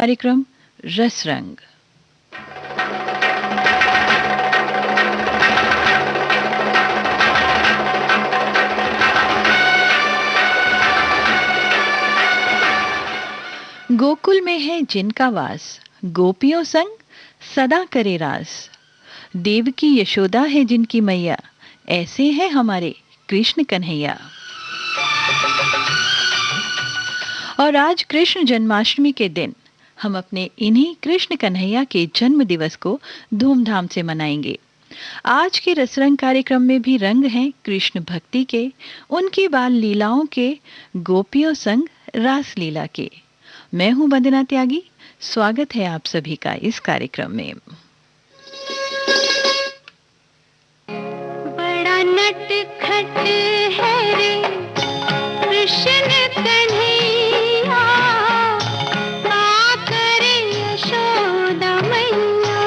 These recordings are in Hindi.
कार्यक्रम रस रंग। गोकुल में है जिनका वास, गोपियों संग सदा करे रास। देव की यशोदा है जिनकी मैया, ऐसे हैं हमारे कृष्ण कन्हैया। और आज कृष्ण जन्माष्टमी के दिन हम अपने इन्हीं कृष्ण कन्हैया के जन्म दिवस को धूमधाम से मनाएंगे। आज के रसरंग कार्यक्रम में भी रंग हैं कृष्ण भक्ति के, उनकी बाल लीलाओं के, गोपियों संग रास लीला के। मैं हूं वंदना त्यागी। स्वागत है आप सभी का इस कार्यक्रम में। बड़ा नटखट है रे कृष्ण कन्हैया, का करे यशोदा मैया।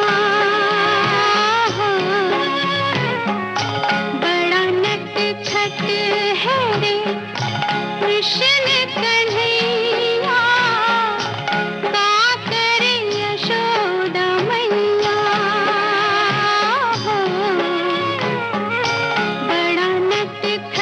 बड़ा नटखट है रे कृष्ण कन्हैया, का करे यशोदा मैया। बड़ा नटखट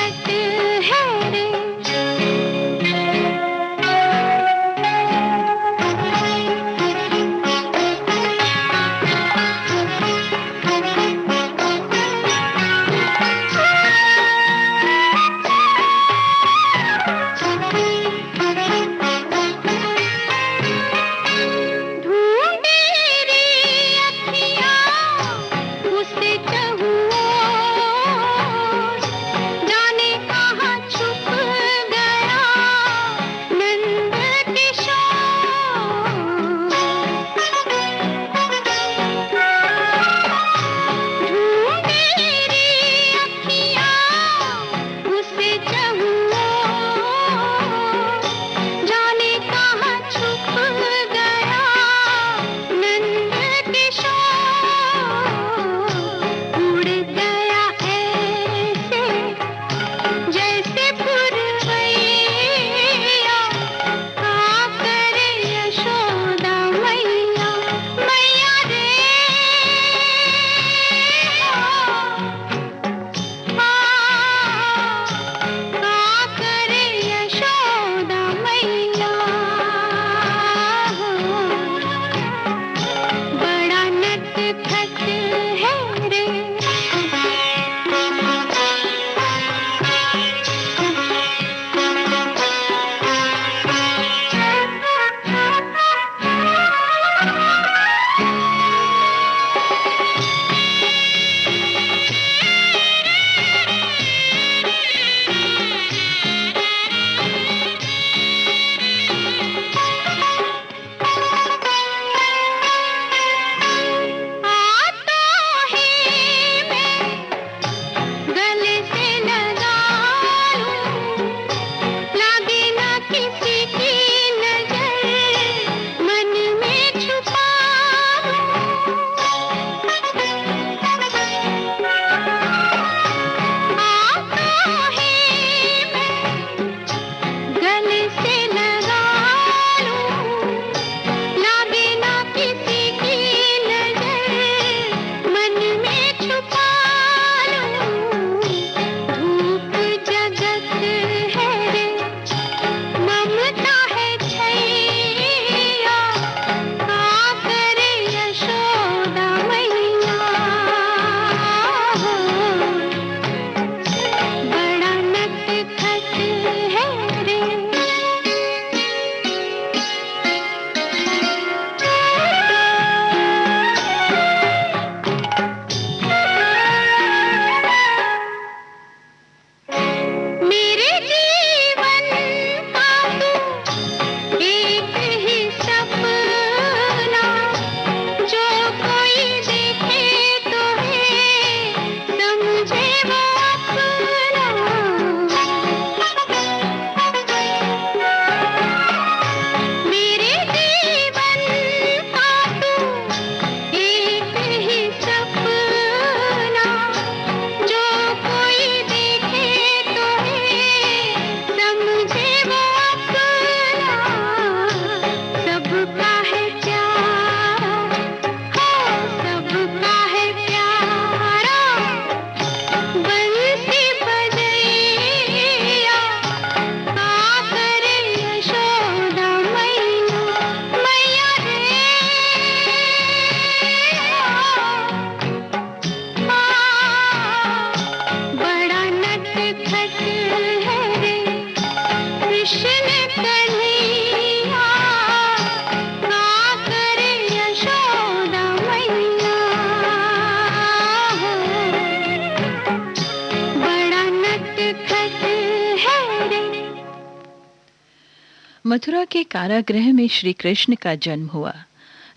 मथुरा के कारागृह में श्री कृष्ण का जन्म हुआ,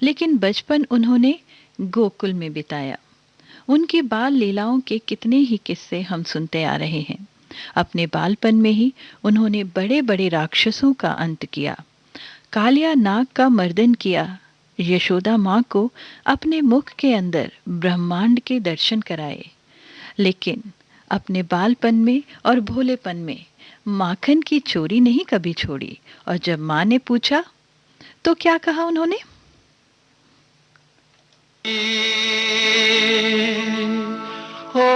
लेकिन बचपन उन्होंने गोकुल में बिताया। उनकी बाल लीलाओं के कितने ही किस्से हम सुनते आ रहे हैं। अपने बालपन में ही उन्होंने बड़े बड़े राक्षसों का अंत किया, कालिया नाग का मर्दन किया, यशोदा माँ को अपने मुख के अंदर ब्रह्मांड के दर्शन कराए। लेकिन अपने बालपन में और भोलेपन में माखन की चोरी नहीं कभी छोड़ी। और जब माँ ने पूछा तो क्या कहा उन्होंने? हो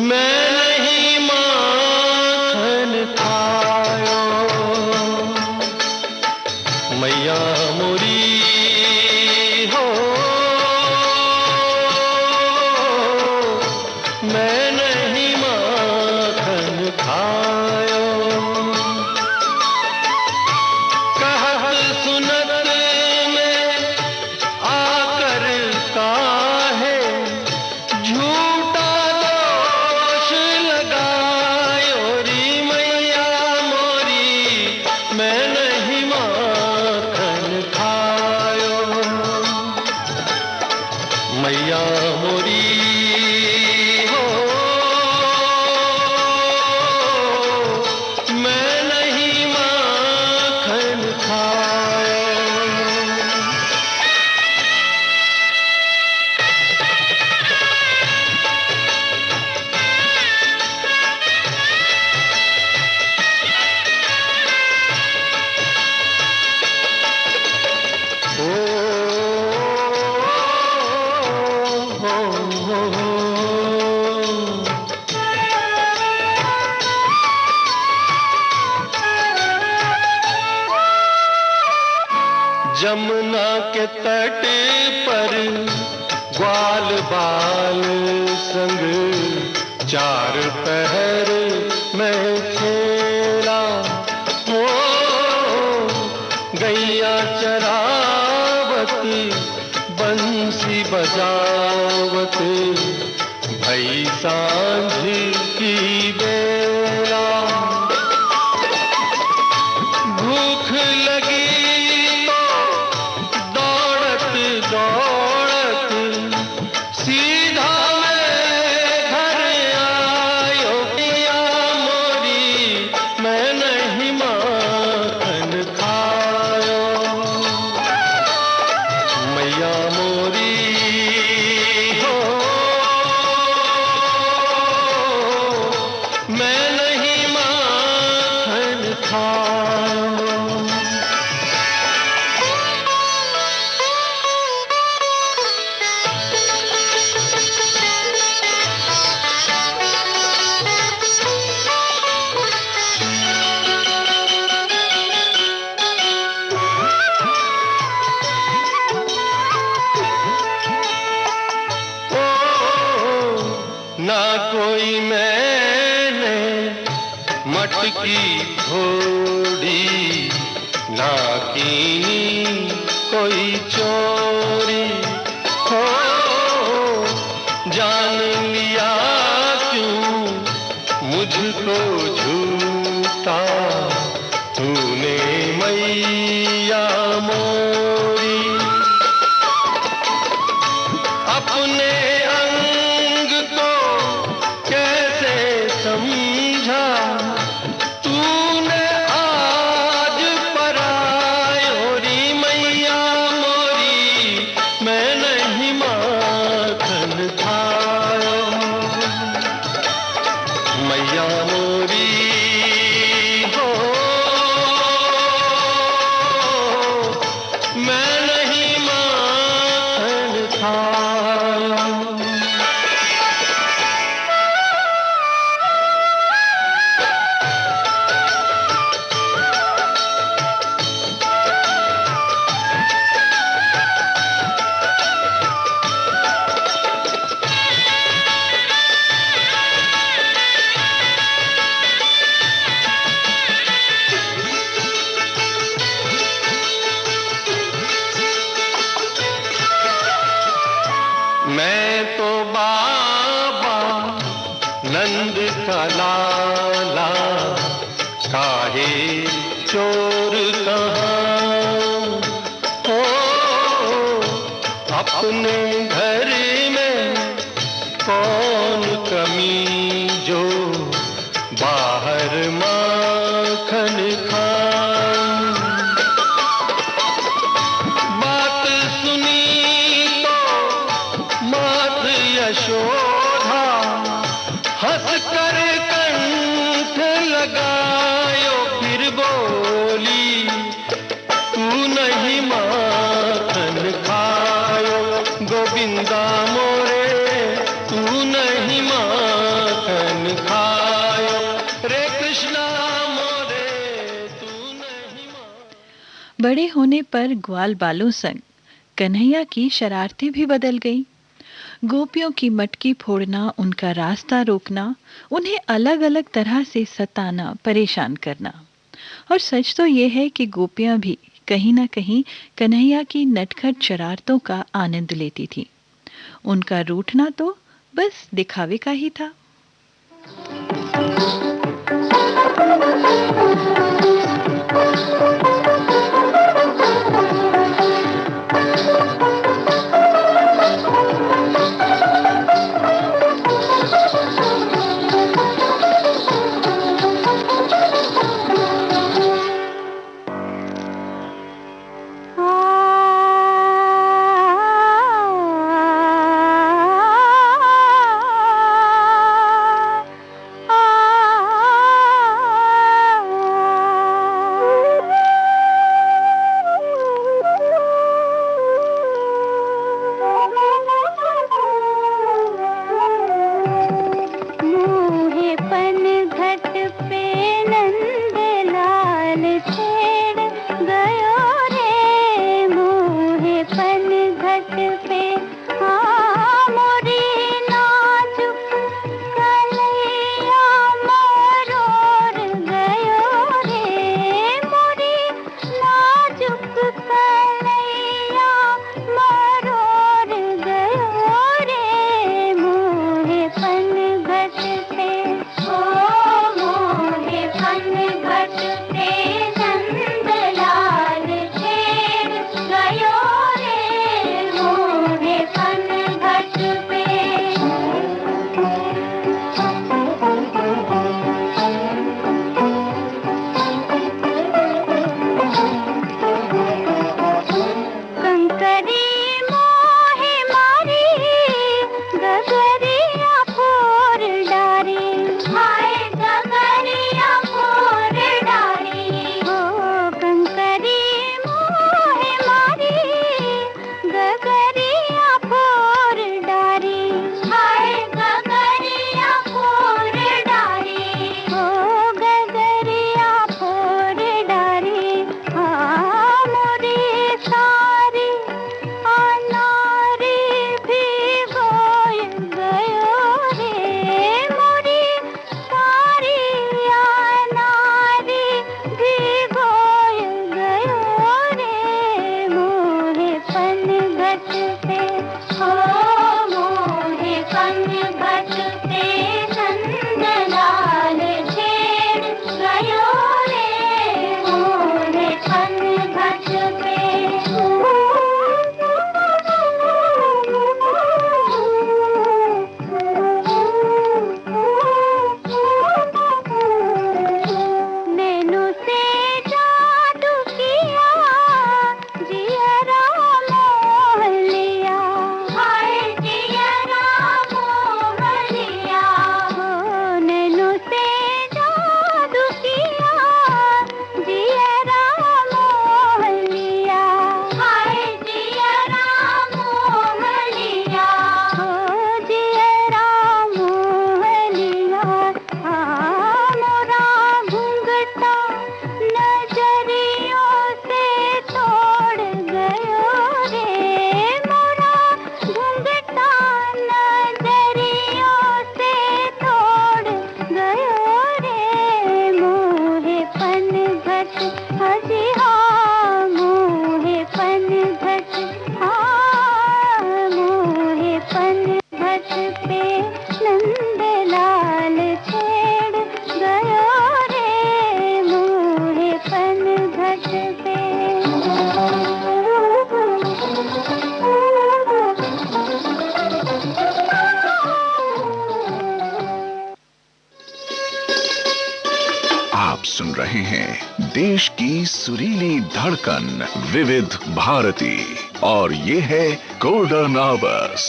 मैं नहीं माखन खायो, मैया मोरी हो मैं नहीं माखन खायो। कहल सुनत में आकर काहे झूठा दोष लगायो री मैया मोरी मैं नहीं माखन खायो, मैया मोरी हो मैं नहीं माखन खायो। ओ जमुना के तट पर ग्वाल बाल संग चार पहर में खेला, हो गैया चरावत बंसी बजावत भई सांझ की बेला। भूख लगी तो दौड़त दौड़त सीधा मैं घर आयो, मैया मोरी मैं नहीं माखन खायो, मैया मोरी हो मैं नहीं माखन खायो। ना कोई मैंने मटकी फोड़ी, ना कीनी कोई चोरी, हो जान लिया क्यों मुझको झूठा तूने मैया मोरी। अपने अंग को कैसे समझा तूने आज परायो री मैया मोरी मैं नहीं माखन खायो, मैया मोरी काहे चोर कहाँ हो, अपने घर में कौन कमी जो बाहर माखन खाऊं। बात सुनी तो मात यशोदा हंस कर कंठ लगायो, फिर बोली तू नहीं माखन खायो, गोविंदा मोरे तू नहीं माखन खायो, रे कृष्णा मोरे तू नहीं माखन। बड़े होने पर ग्वाल बालों संग कन्हैया की शरारतें भी बदल गईं। गोपियों की मटकी फोड़ना, उनका रास्ता रोकना, उन्हें अलग अलग तरह से सताना, परेशान करना। और सच तो ये है कि गोपियां भी कहीं ना कहीं कन्हैया की नटखट शरारतों का आनंद लेती थी। उनका रूठना तो बस दिखावे का ही था। देश की सुरीली धड़कन विविध भारती, और ये है गोल्डन आवर्स।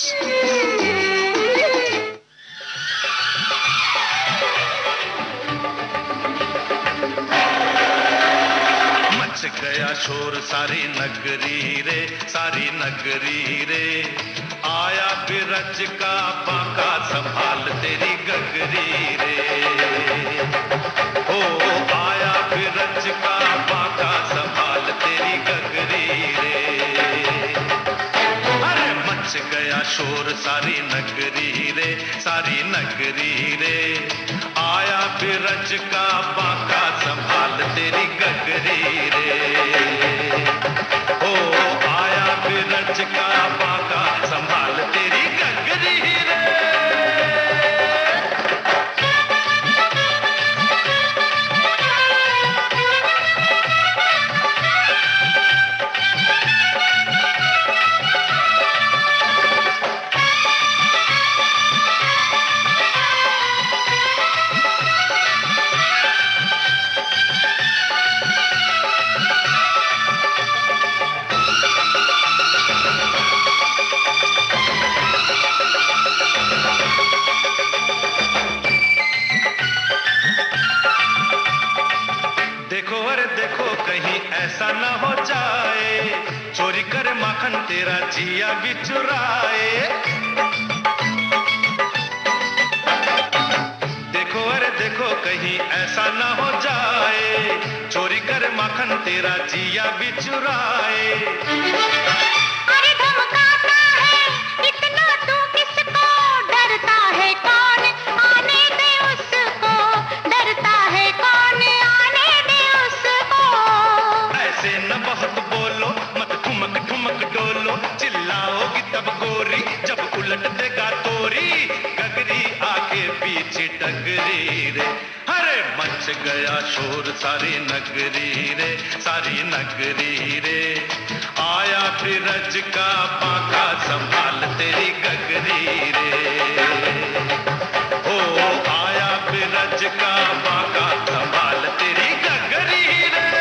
मच गया शोर सारी नगरी रे, सारी नगरी रे, आया बिरज का बांका संभाल तेरी गगरी रे। ओ आया बिरज का बांका संभाल तेरी गगरी रे। अरे मच गया शोर सारी नगरी रे, सारी नगरी रे, आया बिरज का बांका संभाल तेरी गगरी रे। ओ आया बिरज का बांका संभाल तेरी गगरी रे। देखो अरे देखो कहीं ऐसा न हो जाए, चोरी कर माखन तेरा जिया भी चुराए। देखो अरे देखो कहीं ऐसा न हो जाए, चोरी कर माखन तेरा जिया भी चुराए। अरे धमकाता है इतना तू किसको, डरता है कौन आने दे उसको, डरता है कौन आने दे उसको। ऐसे न बहुत बोलो, मत ठुमक ठुमक डोलो, चिल्लाओगी तब गोरी जब उलट देगा तोरी गगरी आके पीछे डगरी रे। अरे मच गया शोर सारी नगरी रे, सारी नगरी रे, आया बिरज का बांका संभाल तेरी गगरी रे। ओ आया बिरज का बांका संभाल तेरी गगरी रे।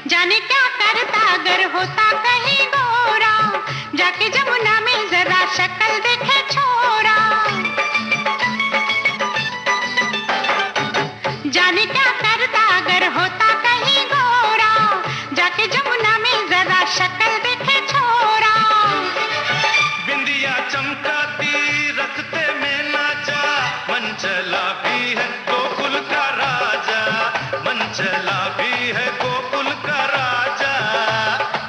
जाने क्या करता अगर होता कहीं गोरा, जाके जमुना में जरा शक्ल देखे छोरा। जाने क्या करता अगर होता कहीं गोरा, जाके जमुना में जरा शक्ल देखे छोरा। बिंदिया चमकाती रखते में ना जा, मन चला भी है गोकुल का राजा, मन चला भी है गोकुल का राजा।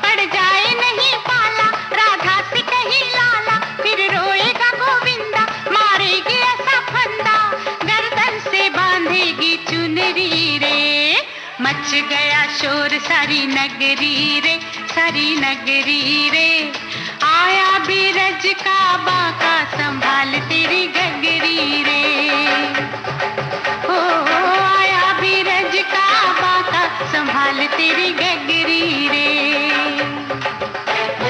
पड़ जाए नहीं पाला राधा से कहीं लाला, फिर रोएगा गोविंदा मारेगी ऐसा फंदा, गर्दन से बांधेगी चुनरी रे। मच गया शोर सारी नगरी रे, सारी नगरी रे, आया बिरज का बांका संभाल तेरी गगरी रे। ओ आया बिरज का बांका संभाल तेरी गगरी रे।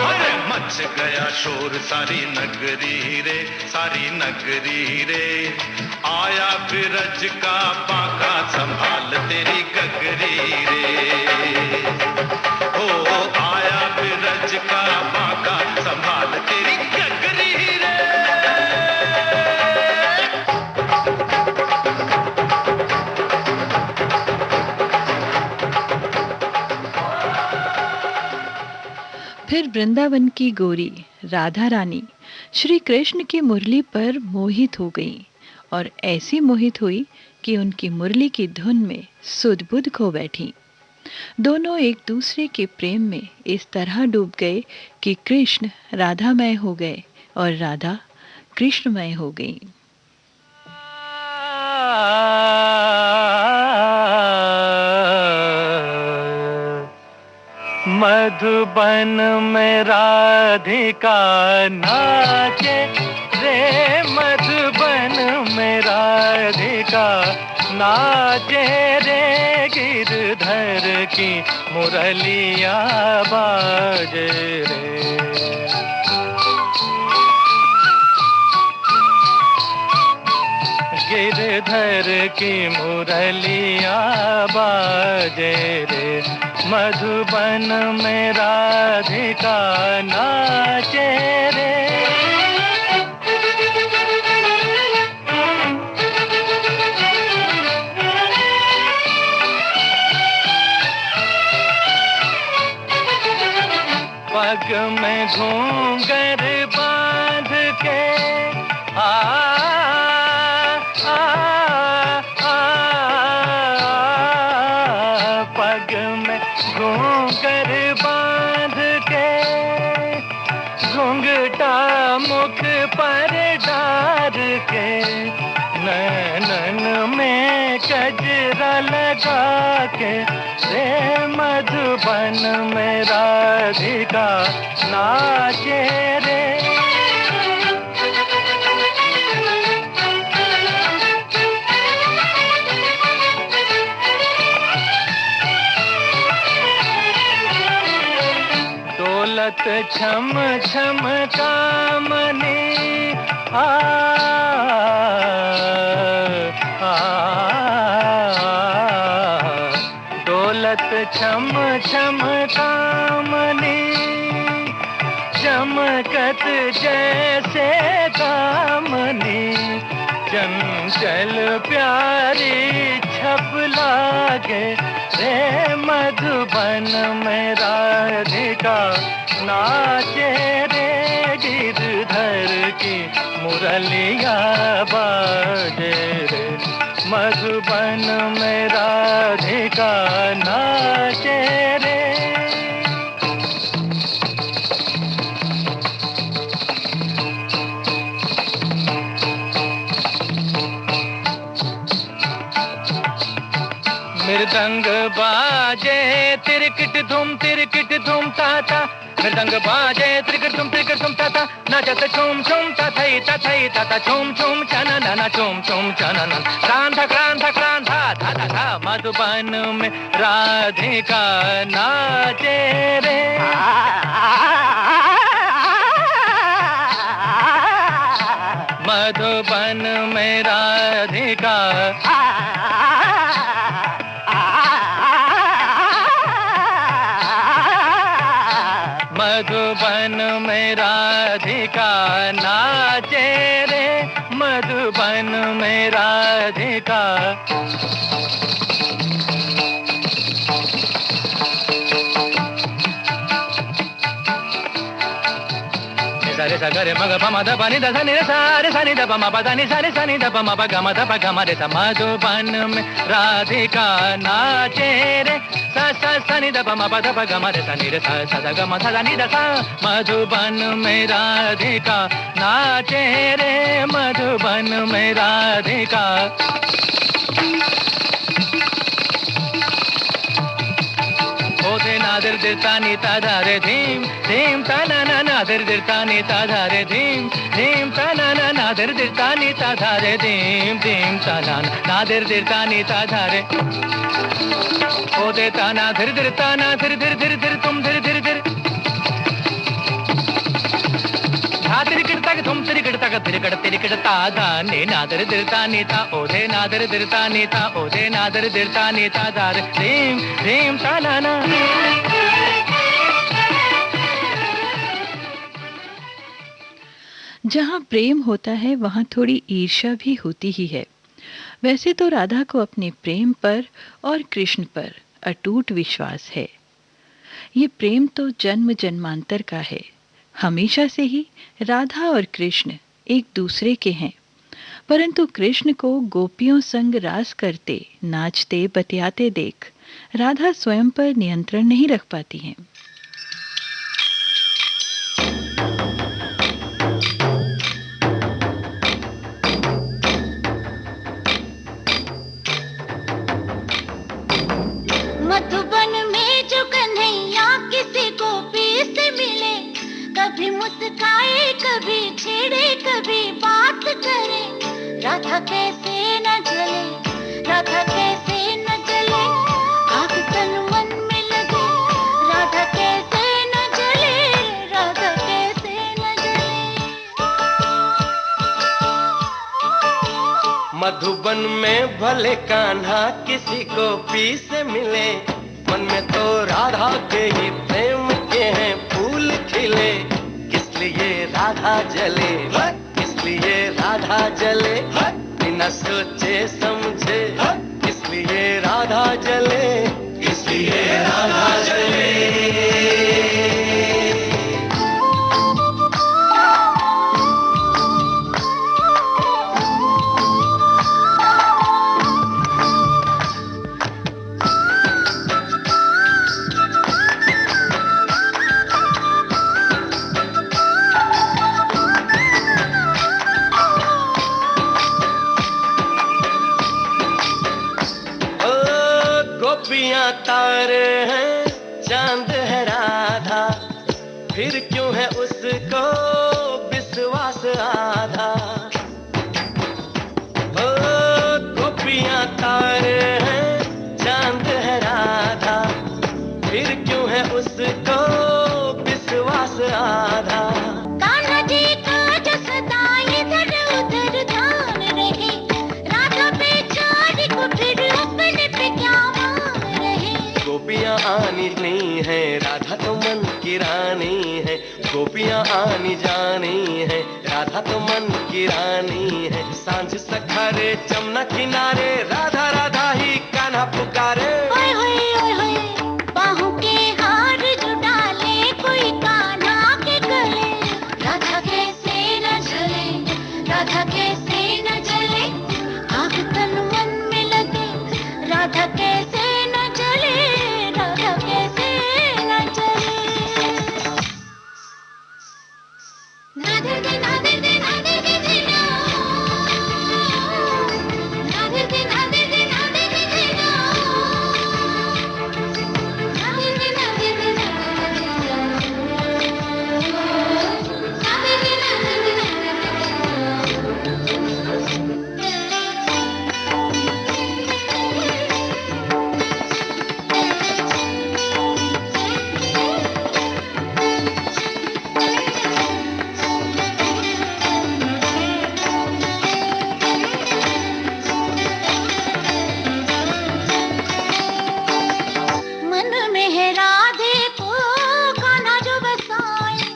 अरे मच गया शोर सारी नगरी रे, सारी नगरी रे, आया बिरज का बांका संभाल तेरी गगरी रे। ओ आया बिरज का बांका संभाल तेरी गगरी रे। फिर वृंदावन की गोरी राधा रानी श्री कृष्ण की मुरली पर मोहित हो गई, और ऐसी मोहित हुई कि उनकी मुरली की धुन में सुध बुध खो बैठी। दोनों एक दूसरे के प्रेम में इस तरह डूब गए कि कृष्ण राधामय हो गए और राधा कृष्णमय हो गई। मधुबन में राधिका नाचे रे, मधुबन में राधिका नाचे रे, गिरधर की मुरलिया बाजे रे। गिरधर की मुरलिया बाजे रे, मधुबन में राधिका नाचे रे। पग में घूंघर बांध के पग में घूंघर बांध के, घूंघटा मुख पर डार के, नैनन में गजरा लगा के रे, मधुबन में राधिका नाचे रे। दौलत छम छम कामनी दौलत छम छम कामनी, चमकत जैसे कामनी, चंचल प्यारी छप लागे रे, मधुबन में राधिका नाचे रे, गिरधर की मुरलिया बाजे रे, मधुबन में राधिका नाचे रे। मृदंग बाजे तिरकिट धूम ताता, मृदंग बाजे तिरकिट धूम ताता, नचत छूम छूम तथई तथई तथा छूम छूम चनन छूम छूम चनन, क्रांधा क्रांधा क्रांधा धा धा धा, मधुबन में राधिका नाचे रे। मधुबन में राधिका मधुबन में राधिका नाचे रे, मधुबन में राधिका। सारे सगरे मग पम ध पनि ध नि रे सारे सनि ध पम प ध नि सारे सनि ध पम प ग म ध प ग म रे स, मधुबन में राधिका नाचे रे, स स सनि ध पम प ध प ग म रे स नि रे स स ध ग म ध नि ध स, मधुबन में राधिका नाचे रे, मधुबन में राधिका। ओधे नादर दिरता नीता धारे धीम धीम तना ना नादर दिरता नीता धारे धीम धीम तना ना नादर दिरता नीता धारे धीम धीम तना नादर दिरता नीता धारे। ओधे ताना धीर धीर ताना धीर धीर धीर धीर तुम धीर धीर धीर, धा तिरकिट तक तुम तिरकिट तक तिरकिट ता धा ने नादर दिरता नीता, ओधे नादर दिरता नीता, ओधे नादर दिरता नीता धारे धीम धीम तना ना। जहाँ प्रेम होता है वहाँ थोड़ी ईर्ष्या भी होती ही है। वैसे तो राधा को अपने प्रेम पर और कृष्ण पर अटूट विश्वास है। ये प्रेम तो जन्म जन्मांतर का है। हमेशा से ही राधा और कृष्ण एक दूसरे के हैं, परंतु कृष्ण को गोपियों संग रास करते, नाचते, बतियाते देख राधा स्वयं पर नियंत्रण नहीं रख पाती हैं। मधुबन में जो कन्हैया किसी कभी मुस्काए कभी छेड़े कभी बात करे, राधा कैसे न जले, राधा कैसे न जले, आग तन मन में लगे, राधा कैसे न जले, राधा कैसे न जले। मधुबन में भले कान्हा किसी गोपी से मिले, मन में तो राधा के ही प्रेम के हैं फूल खिले, किस लिए राधा जले, किस लिए राधा जले, बिना सोचे समझे, किस लिए राधा जले, किस लिए राधा जले। गोपियां तारे हैं चांद है राधा, फिर क्यों है उसको विश्वास आधा। ओ गोपियां तारे हैं चांद है राधा, फिर क्यों है उसको विश्वास आधा। कान्हा जी का जो सदा इधर उधर ध्यान रहे, राधा बेचारी को फिर अपने पे क्या मान रहे। गोपियां आनी नहीं है, राधा तो मन की रानी है, गोपियां आनी जानी है, राधा तो मन की रानी है। सांझ सखारे जमुना किनारे, राधा राधा ही कान्हा पुकारे। ओए होए ओए होए, बाहों के हार जो डाले कोई कान्हा के गले, राधा कैसे न जले, राधा कैसे न जले, आग तन मन में लगे, राधा कैसे न जले, राधा कैसे न जले। राधे दे राधे दे राधे दे दे ना, राधे दे राधे दे राधे दे दे ना, राधे दे राधे दे राधे दे मन में है राधे को कान्हा जो बसाए,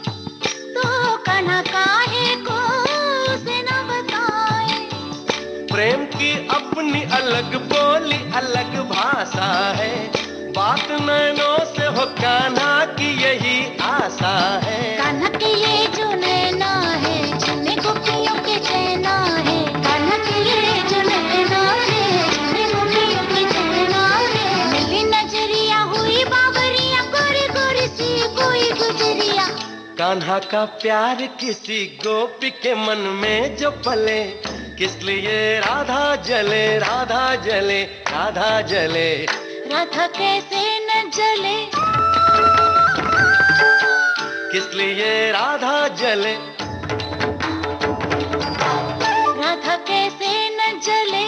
तो कान्हा काहे को उसे न बताए। प्रेम की अपनी अलग बोली अलग भाषा है, बात नैनों से हो कान्हा की यही आशा है। कान्हा के ये जो नैना है, जिन्हें गोपियों के चैना है, कान्हा के ये जो नैना है, जिन्हें गोपियों के चैना है। मिली नजरिया हुई बाबरिया, गोरी गोरी सी कोई गुजरिया। कान्हा का प्यार किसी गोपी के मन में जो पले, किस लिए राधा जले, राधा जले, राधा जले। राधा कैसे न जले, किस लिए राधा जले, राधा कैसे न जले,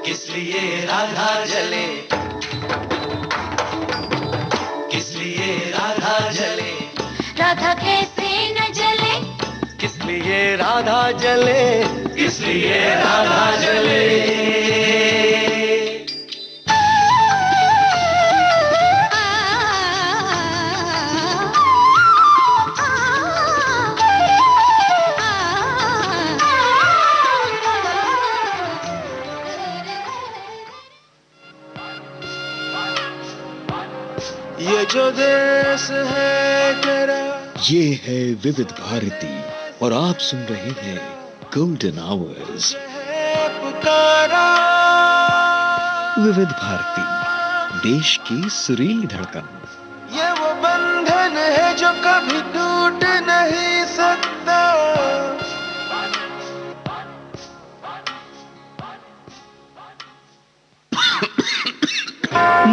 किस लिए राधा जले, किस लिए राधा जले, राधा कैसे न जले, किस लिए राधा जले, किस लिए राधा जले। ये जो देश है तेरा, ये है विविध भारती और आप सुन रहे हैं गोल्डन आवर्स। है पुकारा, विविध भारती, देश की सुरीली धड़कन। ये वो बंधन है जो कभी टूट नहीं सकता।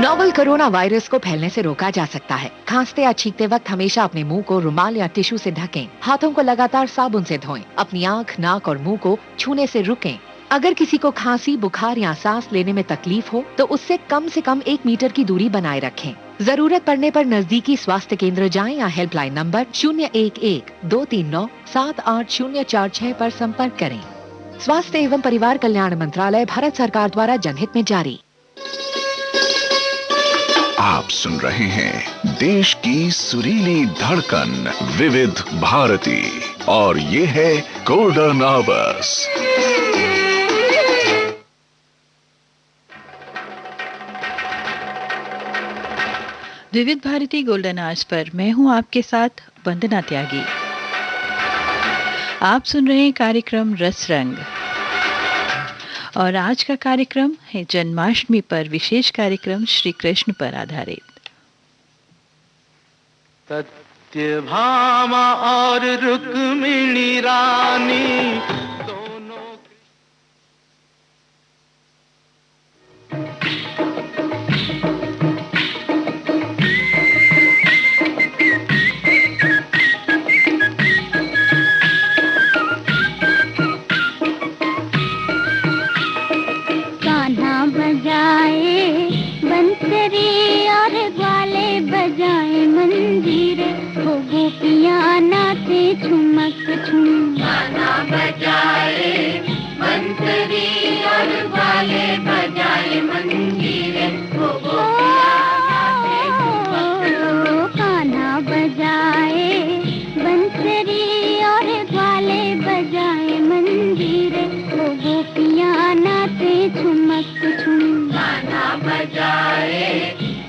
नोवेल कोरोना वायरस को फैलने से रोका जा सकता है। खांसते या छींकते वक्त हमेशा अपने मुंह को रुमाल या टिश्यू से ढकें। हाथों को लगातार साबुन से धोएं। अपनी आंख, नाक और मुंह को छूने से रुकें। अगर किसी को खांसी, बुखार या सांस लेने में तकलीफ हो तो उससे कम से कम 1 मीटर की दूरी बनाए रखें। जरूरत पड़ने पर नजदीकी स्वास्थ्य केंद्र जाएं या हेल्पलाइन नंबर 011-239-78046 पर संपर्क करें। स्वास्थ्य एवं परिवार कल्याण मंत्रालय, भारत सरकार द्वारा जनहित में जारी। आप सुन रहे हैं देश की सुरीली धड़कन विविध भारती और ये है गोल्डन आवर्स। विविध भारती गोल्डन आवर्स पर मैं हूं आपके साथ वंदना त्यागी। आप सुन रहे हैं कार्यक्रम रस रंग और आज का कार्यक्रम है जन्माष्टमी पर विशेष कार्यक्रम श्री कृष्ण पर आधारित। सत्यभामा और रुक्मिणी रानी दोनों गोपियाँ नाचे झुमक झुम, गाना बजाए बंसरी और ग्वाले बजाए मंजीरे, वो गाना बजाए बंसरी और ग्वाले बजाए मंजीरे, वो गोपियाँ नाचे झुमक झुम, गाना बजाए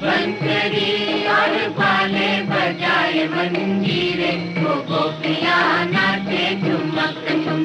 बंसरी और ग्वाले बजाए मंजीरे, वो गोपियाँ नाचे झुमक झुम।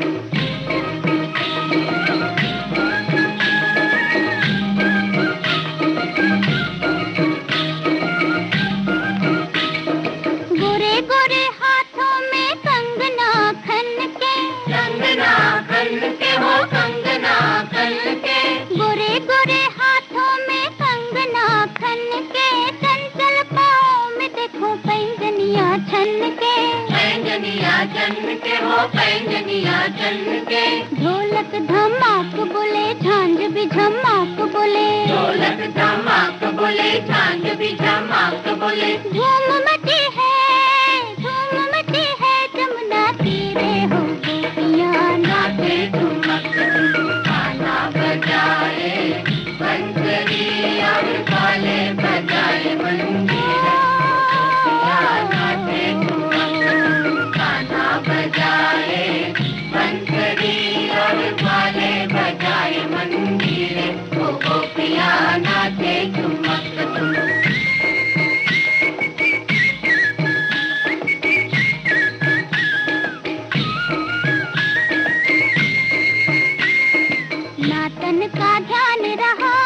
गोरे गोरे हाथों में कंगना खन के, कंगना खन के हो कंगना खन के, गोरे गोरे हाथों में कंगना खन के, चंचल पाँव में देखो पैंजनिया छन के, पैंजनिया छन के हो पैंजनिया छन के, ढोलक धमाक बोले झांझ भी झमाक बोले, ढोलक धमाक बोले झांझ भी झमाक बोले, धूम मची है जमुना तीरे हो गोपियाँ नाचे झुमक झुम, गाना बजाए बंसरी और ग्वाले बजाए मंजीरे, गोपियाँ नाचे झुमक झुम, गाना बजाए बंसरी और ग्वाले बजाए मंजीरे, वो गोपियाँ नाचे झुमक झुम। ना तन का ध्यान रहा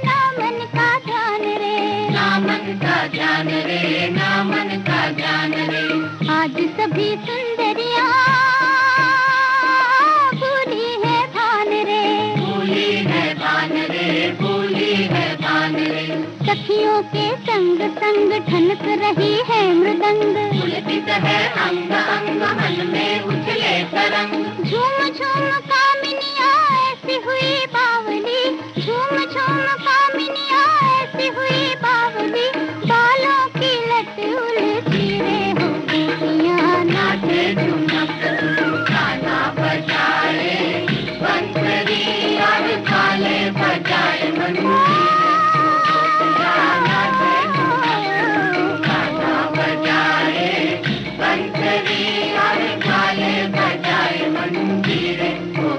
ना मन का ध्यान रे, ना मन का ध्यान रे, ना मन का ध्यान रे, आज सभी सुंदरियाँ भूली है भान रे, भूली है भान रे, भूली है भान रे, सखियों के संग संग ठनक रही है मृदंग, उलटित है अंग अंग मन में उछले तरंग, झूम झूम कामिनियाँ ऐसी हुई बावली, झूम झूम कामिनियाँ ऐसी हुई बावली, बालों की लट उलझी रे हो गोपियाँ नाचे झुमक झुम, गाना बजाए बंसरी और ग्वाले बजाए मंजीरे, गोपियाँ नाचे झुमक झुम, गाना बजाए बंसरी और ग्वाले बजाए मंजीरे, वो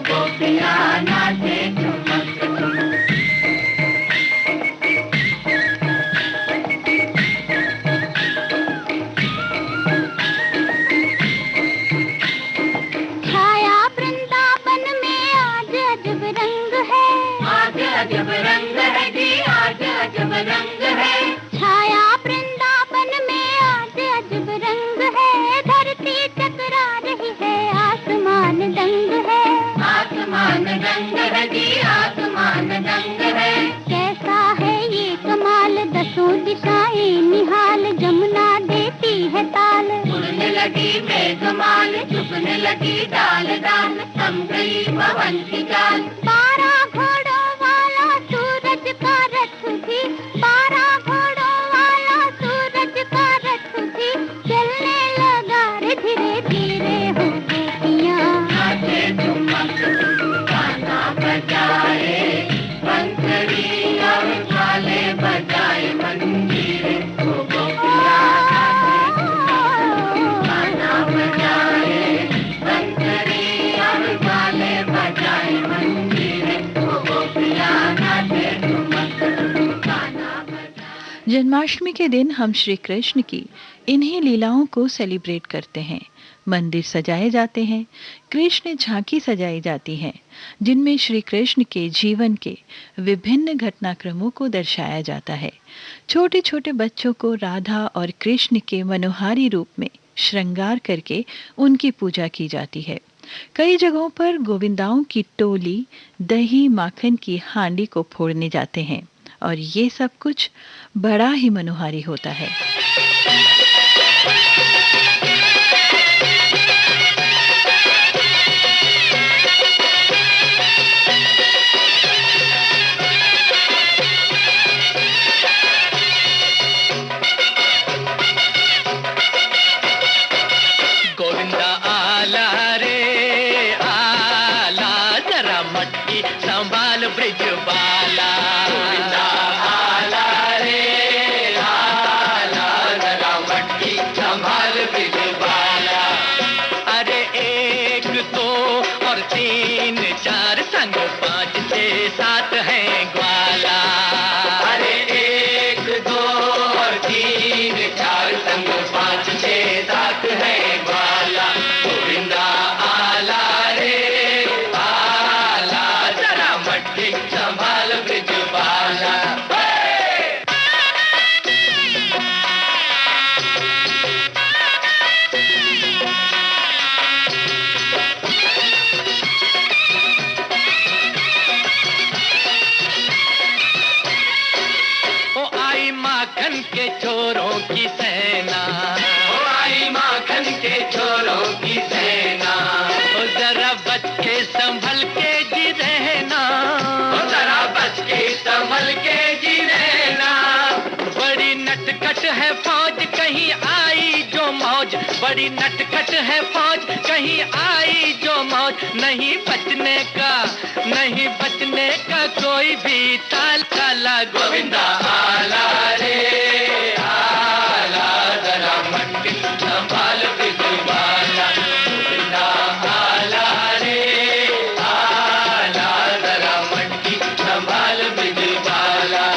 चलने लगी डाल डाल, थम गई पवन की चाल। 12 घोड़ों वाला सूरज का रथ थी, 12 घोड़ों वाला सूरज का रथ थी, चलने लगा रे धीरे धीरे हो गोपियाँ। नाचे ठुमक गाना बजाए, बंसरी और झाले बजाए मंजीरे हो गोपियाँ। गाना बजाए, बंसरी और झाले बजाए मंजीरे हो गोपियाँ। नाचे ठुमक गाना बजाए। जन्माष्टमी के दिन हम श्री कृष्ण की इन्हीं लीलाओं को सेलिब्रेट करते हैं। मंदिर सजाए जाते हैं, कृष्ण झांकी सजाई जाती है, जिनमें श्री कृष्ण के जीवन के विभिन्न घटनाक्रमों को दर्शाया जाता है। छोटे छोटे बच्चों को राधा और कृष्ण के मनोहारी रूप में श्रृंगार करके उनकी पूजा की जाती है। कई जगहों पर गोविंदाओं की टोली दही माखन की हांडी को फोड़ने जाते हैं और ये सब कुछ बड़ा ही मनोहारी होता है। गोविंदा आला रे आला, जरा मटकी संभाल ब्रिज बाला। गोविंदा आला रे आला, जरा मटकी संभाल ब्रिज बाला। अरे 1 2 और 3 4 संग 5 6 7 है ग्वाला। अरे 1 2 और 3 4 संग 5 6 7 है ग्वाला। गोविंदा आला रे आला, जरा मटकी संभाल ब्रिज बाला। ओ आई माखन के चोरों की सेना, ओ आई माखन के चोरों की सेना। ओ जरा बच के संभल के जी रहना, ओ जरा बच के संभल के जी रहना। बड़ी नटखट है फौज कहीं आई जो मौज, बड़ी नटखट है फौज कहीं आई जो मौज। नहीं बचने का, नहीं बचने का कोई भी ताल काला। गोविंदा आला रे आला, जरा मटकी संभाल ब्रिज बाला। गोविंदा आला रे आला, जरा मटकी संभाल ब्रिज बाला।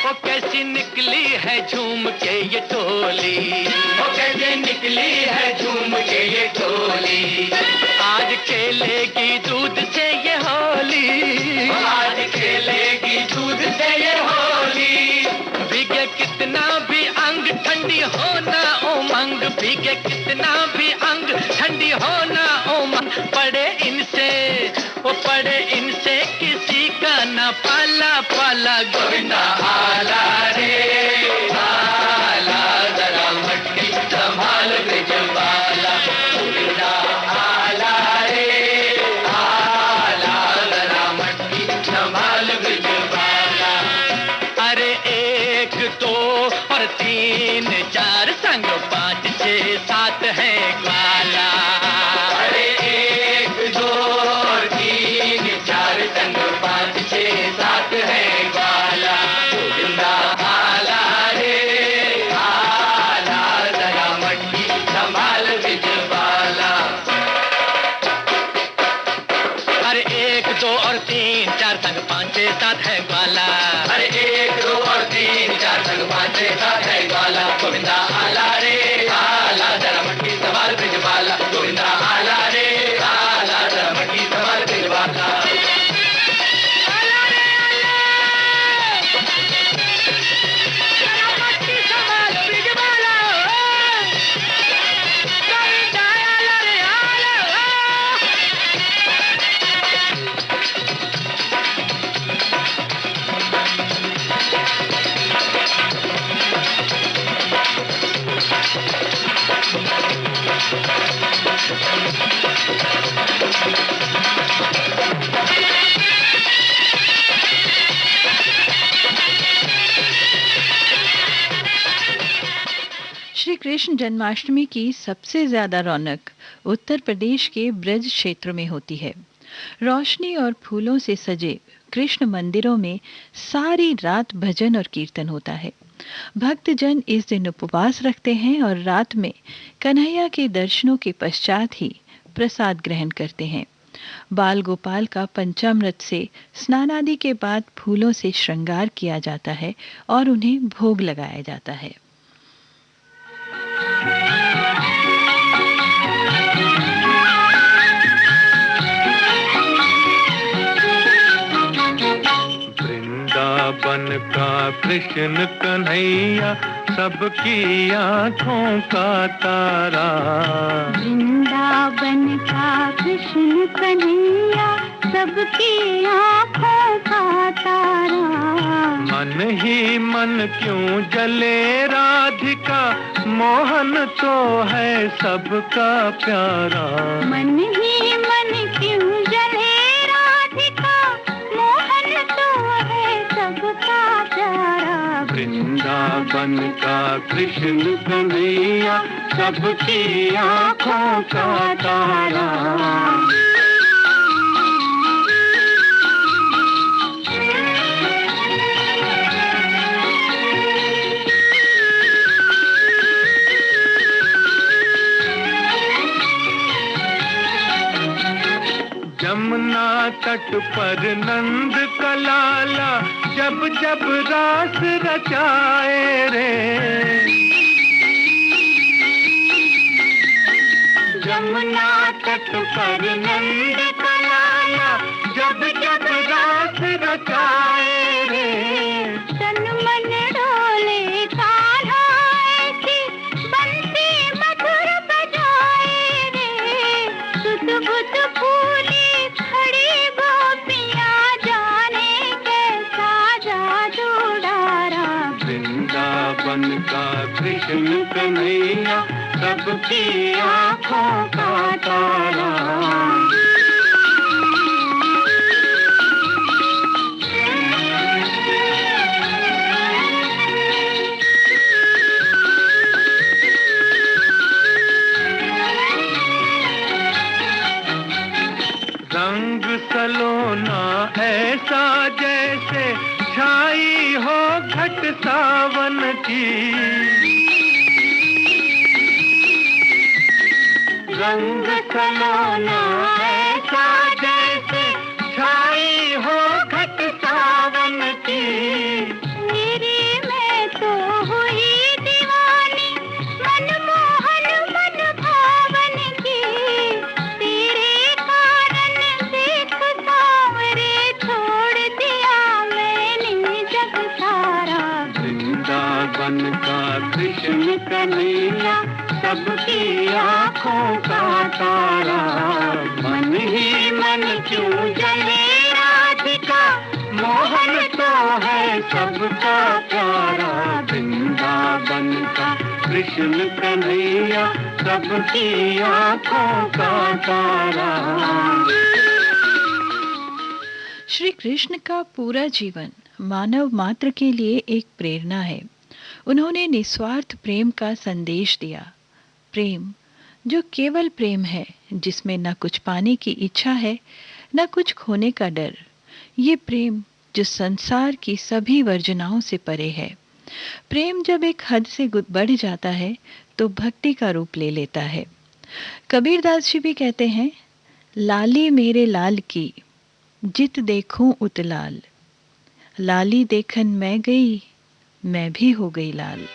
वो कैसी निकली है झूम के ये टोली, वो कैसे निकली है झूम के ये टोली। आज खेलेगी दूध से ये होली, आज खेलेगी दूध से ये होली। भीगे कितना भी अंग ठंडी हो ना उमंग, भीगे कितना भी अंग ठंडी हो ना उमंग। पड़े इनसे, वो पड़े इनसे किसी का न पाला पाला। गोविंदा आला रे आला, जरा मटकी संभाल ब्रिज बाला। गोविंदा आला रे आला, जरा मटकी संभाल ब्रिज बाला। अरे 1 2 और 3 4 संग 5 6 7 है ग्वाला। अरे 1 2 और 3 4 संग 5 6 7 है ग्वाला। गोविंदा आला रे आला, जरा मटकी संभाल ब्रिज बाला। अरे 1 2 और 3 4 संग 5 6 7 है ग्वाला। अरे 1 2 और 3 4 संग 5 6 7 है ग्वाला। गोविंदा आला रे आला, जरा मटकी संभाल ब्रिज बाला। गोविंदा आला रे आला, जरा मटकी संभाल ब्रिज बाला। गोविंदा आला रे आला, कृष्ण जन्माष्टमी की सबसे ज्यादा रौनक उत्तर प्रदेश के ब्रज क्षेत्र में होती है। रोशनी और फूलों से सजे कृष्ण मंदिरों में सारी रात भजन और कीर्तन होता है। भक्तजन इस दिन उपवास रखते हैं और रात में कन्हैया के दर्शनों के पश्चात ही प्रसाद ग्रहण करते हैं। बाल गोपाल का पंचामृत से स्नान आदि के बाद फूलों से श्रृंगार किया जाता है और उन्हें भोग लगाया जाता है। वृंदावन का कृष्ण कन्हैया सबकी आंखों का तारा। वृंदावन का कृष्ण कन्हैया सबकी आंखों का तारा। मन ही मन क्यों जले राधिका, मोहन तो है सबका प्यारा। मन ही मन क्यों जले राधिका, मोहन तो है सबका प्यारा। वृंदावन का कृष्ण कन्हैया सबकी आंखों का तारा। यमुना तट पर नंद का लाला जब जब रास रचाए रे। यमुना तट पर नंद का लाला जब जब रास रचाए रे। तन मन डोले कान्हा ऐसी बंसी मधुर बजाए रे। सुध बुध फूली खड़ी गोपियां जाने कैसा जादू डारा। वृंदावन का कृष्ण कन्हैया सबकी आंखों का तारा। रंग सलोना ऐसा जैसे छाई हो घट सावन की। रंग सलोना ऐसा जैसे छाई हो घट सावन की। मेरी मैं तो हुई दीवानी मनमोहन मन भावन की। तेरे कारण देख सांवरे छोड़ दिया मैंने जग सारा। वृंदावन का कृष्ण कन्हैया सबकी आंखों का तारा। मन ही मन क्यों जले राधिका, मोहन तो है सबका प्यारा। वृंदावन का कृष्ण कन्हैया सबकी आंखों का तारा। श्री कृष्ण का पूरा जीवन मानव मात्र के लिए एक प्रेरणा है। उन्होंने निस्वार्थ प्रेम का संदेश दिया। प्रेम जो केवल प्रेम है, जिसमें न कुछ पाने की इच्छा है न कुछ खोने का डर। ये प्रेम जो संसार की सभी वर्जनाओं से परे है। प्रेम जब एक हद से बढ़ जाता है तो भक्ति का रूप ले लेता है। कबीरदास जी भी कहते हैं, लाली मेरे लाल की जित देखूं उत लाल। लाली देखन मैं गई, मैं भी हो गई लाल।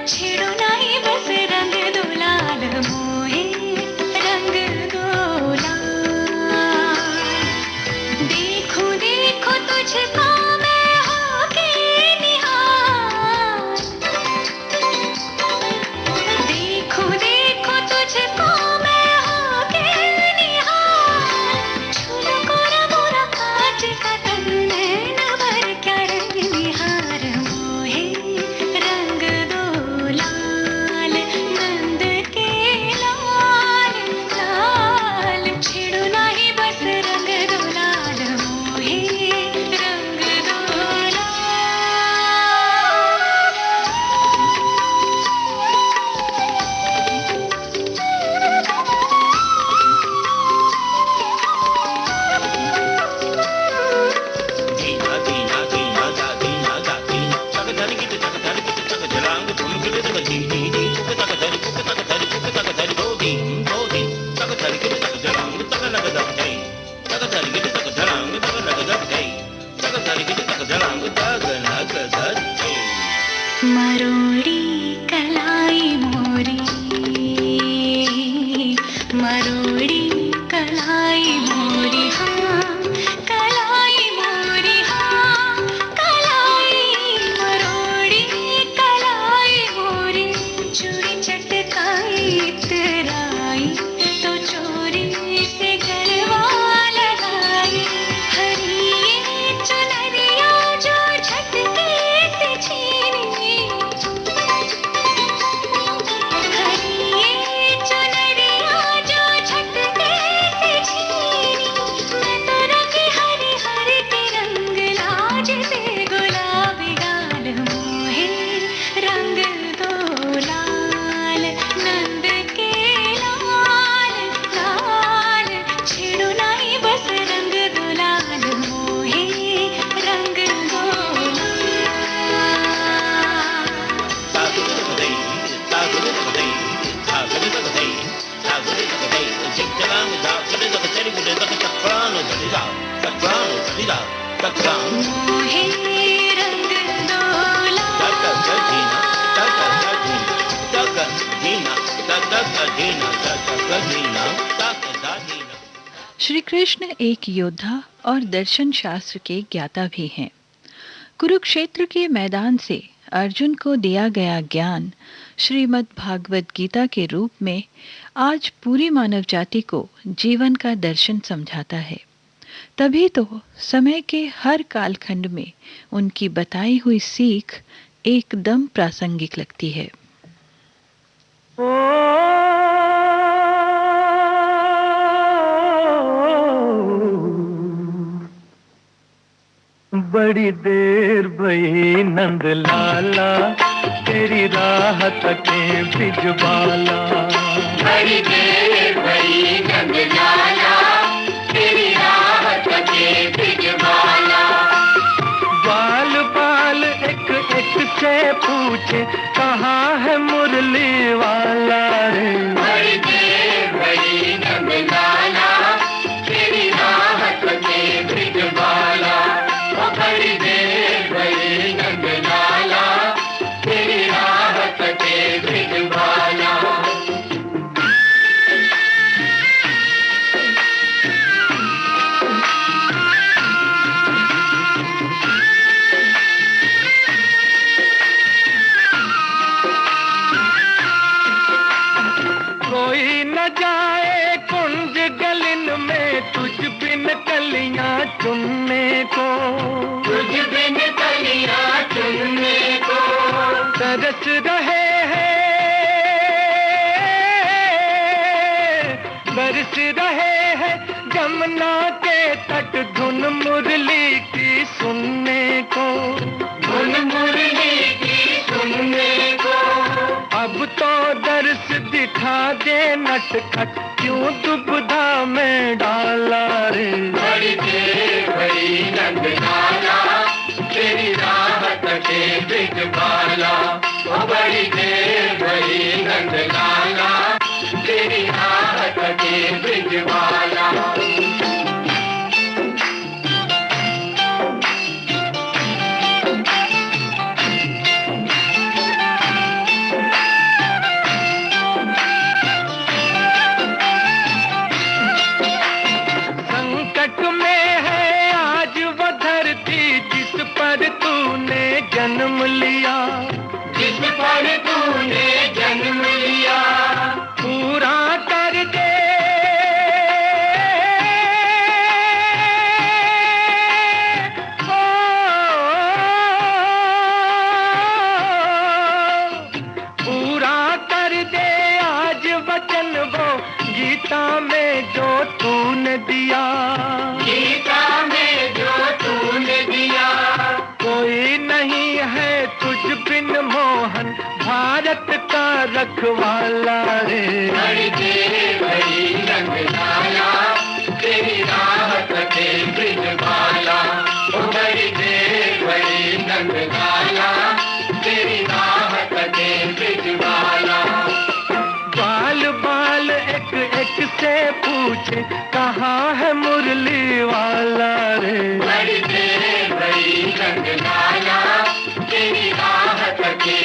छेड़ो नहीं बस रंग दो लाल मोहे। मरोड़ी कलाई मोरी, मरोड़ी कलाई मोरी, हाँ कलाई मोरी, हाँ कलाई, मरोड़ी कलाई मोरी, चूड़ी चटकाई इतराई तो चोरी से गरबा लगाई, हरी चुनरिया जो झटके से छीनी, हरी चुनरिया जो झटके से छीनी, मैं तो रंगी हरी हरी के रंग लाज से, गुलाबी गाल मोहे रंग दो लाल, नंद के लाल लाल, छेड़ो नहीं बस रंग दो लाल मोहे रंग दो मोहे रंग दो श्री कृष्ण एक योद्धा और दर्शन शास्त्र के ज्ञाता भी हैं। कुरुक्षेत्र के मैदान से अर्जुन को दिया गया ज्ञान श्रीमद् भागवत गीता के रूप में आज पूरी मानव जाति को जीवन का दर्शन समझाता है। तभी तो समय के हर कालखंड में उनकी बताई हुई सीख एकदम प्रासंगिक लगती है। बड़ी देर भई नंद लाला, तेरी राह तके बिजबाला, बड़ी देर भई नंद लाला, तेरी राह तके बिजबाला, बाल बाल एक एक से पूछे कहाँ है मुरली वाला रे, बड़ी देर भई नंद लाला, तेरी राह तके बिजबाला, बड़ी देर भई नंद लाला, तेरी राह तके बिजबाला। कोई न जाए कुंज गलिन में तुझ बिन कलियां चुनने को, तुझ बिन कलियां चुनने को, तरस रहे हैं बरस रहे हैं जमुना के तट, धुन मुरली की सुनने को, धुन मुरली की सुनने को, अब तो दर्श दिखा दे नटखट, क्यों दुविधा में डाला रे, बड़ी देर भई नंद लाला, तेरी राह तके बिजबाला, ओ बड़ी देर भई नंद लाला, तेरी राह तके बिजबाला। संकट में है आज वो धरती जिस पर तूने जन्म लिया, जिस पर तूने जन्म लिया, पूरा कर दे पूरा कर दे आज वचन वो गीता में जो तूने दिया, गीता में जो तूने दिया, कोई नहीं है तुझ बिन मोहन भारत का रखवाला रे, बड़ी देर भई नंद लाला, तेरी राह तके बिजबाला, ओ बड़ी देर भई नंद लाला, तेरी राह तके बिजबाला, बाल बाल एक एक से पूछे कहाँ है मुरली वाला रे, बड़ी देर भई नंद लाला, तेरी राह तके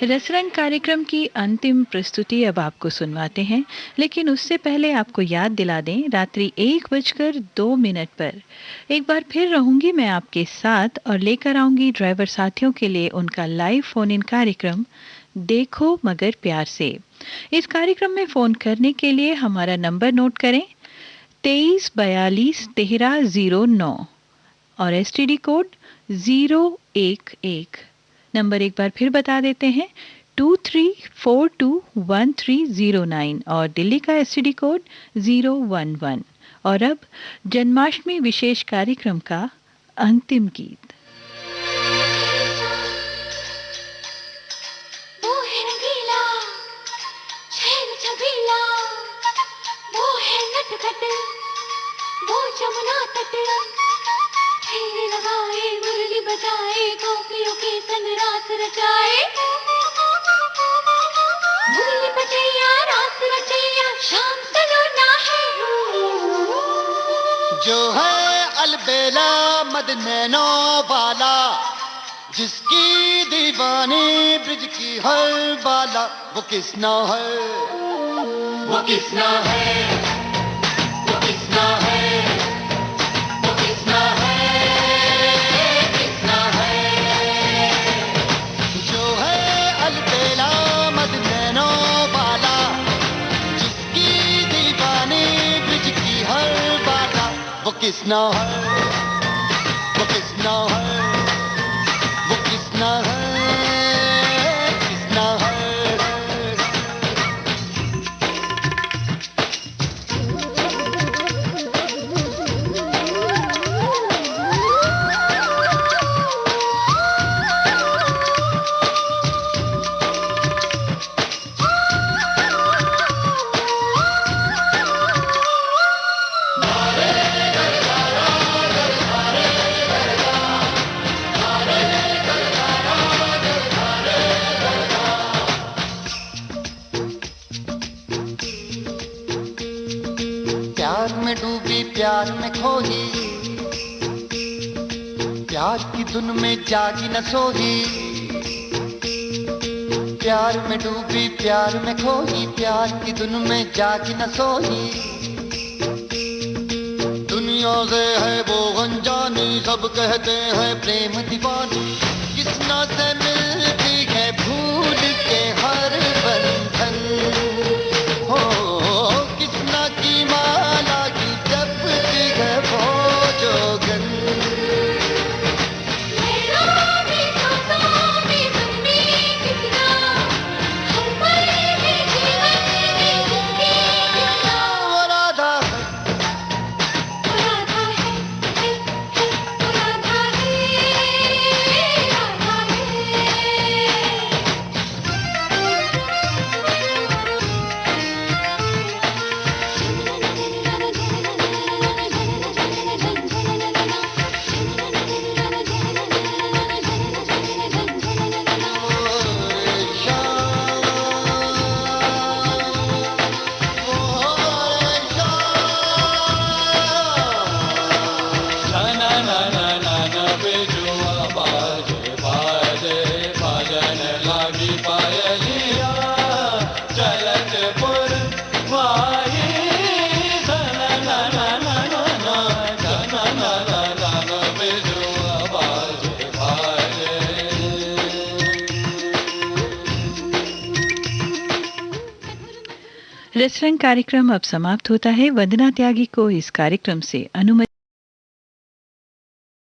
रसरंग कार्यक्रम की अंतिम प्रस्तुति अब आपको सुनवाते हैं, लेकिन उससे पहले आपको याद दिला दें, रात्रि 1:02 पर एक बार फिर रहूंगी मैं आपके साथ और लेकर आऊंगी ड्राइवर साथियों के लिए उनका लाइव फोन इन कार्यक्रम देखो मगर प्यार से। इस कार्यक्रम में फोन करने के लिए हमारा नंबर नोट करें, 23421309 और एसटीडी कोड 011। नंबर एक बार फिर बता देते हैं, 23421309 और दिल्ली का एसटीडी कोड 011। और अब जन्माष्टमी विशेष कार्यक्रम का अंतिम गीत। वो है रंगीला, छैल छबीला, वो है नटखट, वो जमुना तट, फेरे लगाए, मुरली बजाए, गोपियों के संग रास रचाए। मुरली बजैया, रास रचैया, शाम सलोना है। जो है अलबेला मद नैनो वाला, जिसकी दीवानी ब्रिज की हर बाला, वो किसना है, वो किसना है, वो किसना है, वो किसना है, किसना है। जो है अलबेला मद नैनो वाला, जिसकी दीवानी ब्रिज की हर बाला, वो किसना है, वो किसना है, वो किसना है, किसना है। प्यार में डूबी, प्यार में खोई, प्यार की धुन में जागी न सोई। प्यार में डूबी, प्यार में खोई, प्यार की धुन में जागी न सोई। दुनिया से है वो अनजानी, सब कहते हैं प्रेम दीवानी। किसना से मिलती है भूल के हर बंधन, हो किसना की माला की जपती है वो जोगन। वो राधा है, रसरंग कार्यक्रम अब समाप्त होता है। वंदना त्यागी को इस कार्यक्रम से अनुमति